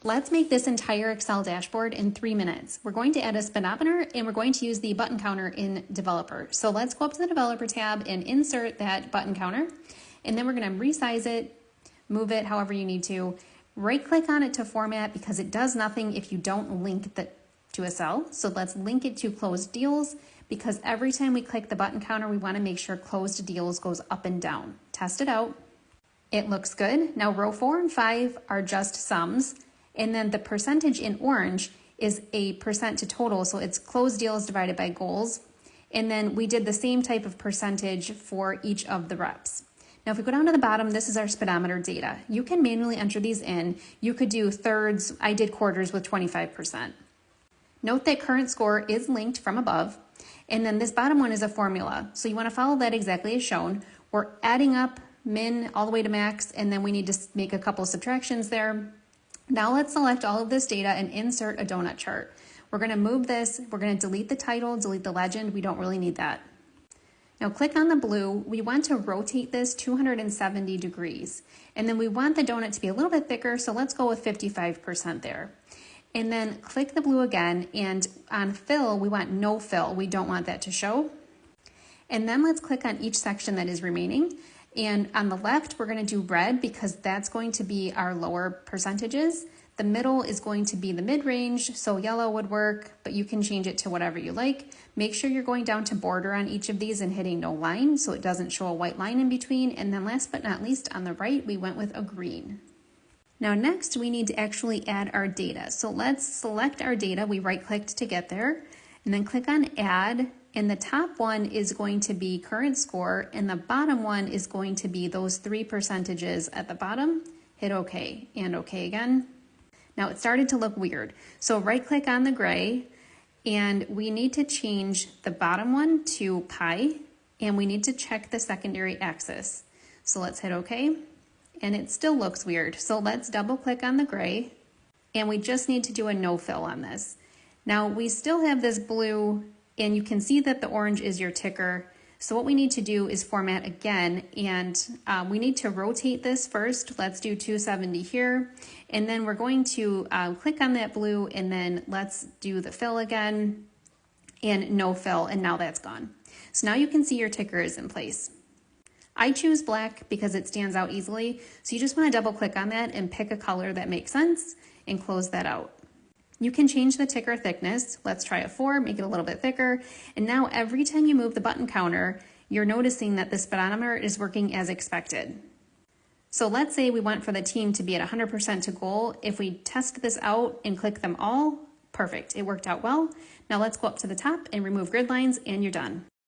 Let's make this entire Excel dashboard in 3 minutes. We're going to add a speedometer and we're going to use the button counter in Developer. So let's go up to the Developer tab and insert that button counter. And then we're going to resize it, move it however you need to. Right click on it to format because it does nothing if you don't link it to a cell. So let's link it to closed deals because every time we click the button counter, we want to make sure closed deals goes up and down. Test it out. It looks good. Now row 4 and 5 are just sums. And then the percentage in orange is a percent to total. So it's closed deals divided by goals. And then we did the same type of percentage for each of the reps. Now, if we go down to the bottom, this is our speedometer data. You can manually enter these in. You could do thirds. I did quarters with 25%. Note that current score is linked from above. And then this bottom one is a formula. So you want to follow that exactly as shown. We're adding up min all the way to max, and then we need to make a couple subtractions there. Now let's select all of this data and insert a donut chart. We're going to move this. We're going to delete the title, delete the legend. We don't really need that. Now click on the blue. We want to rotate this 270 degrees. And then we want the donut to be a little bit thicker, so let's go with 55% there. And then click the blue again, and on fill, we want no fill. We don't want that to show. And then let's click on each section that is remaining. And on the left, we're going to do red because that's going to be our lower percentages. The middle is going to be the mid-range, so yellow would work, but you can change it to whatever you like. Make sure you're going down to border on each of these and hitting no line so it doesn't show a white line in between. And then last but not least, on the right, we went with a green. Now next, we need to actually add our data. So let's select our data. We right-clicked to get there, and then click on Add. And the top one is going to be current score, and the bottom one is going to be those 3 percentages at the bottom. Hit OK, and OK again. Now it started to look weird. So right click on the gray, and we need to change the bottom one to pi, and we need to check the secondary axis. So let's hit OK, and it still looks weird. So let's double click on the gray, and we just need to do a no fill on this. Now we still have this blue, and you can see that the orange is your ticker. So what we need to do is format again, and we need to rotate this first. Let's do 270 here. And then we're going to click on that blue, and then let's do the fill again and no fill, and now that's gone. So now you can see your ticker is in place. I choose black because it stands out easily. So you just want to double click on that and pick a color that makes sense and close that out. You can change the ticker thickness. Let's try a 4, make it a little bit thicker. And now every time you move the button counter, you're noticing that the speedometer is working as expected. So let's say we want for the team to be at 100% to goal. If we test this out and click them all, perfect. It worked out well. Now let's go up to the top and remove grid lines, and you're done.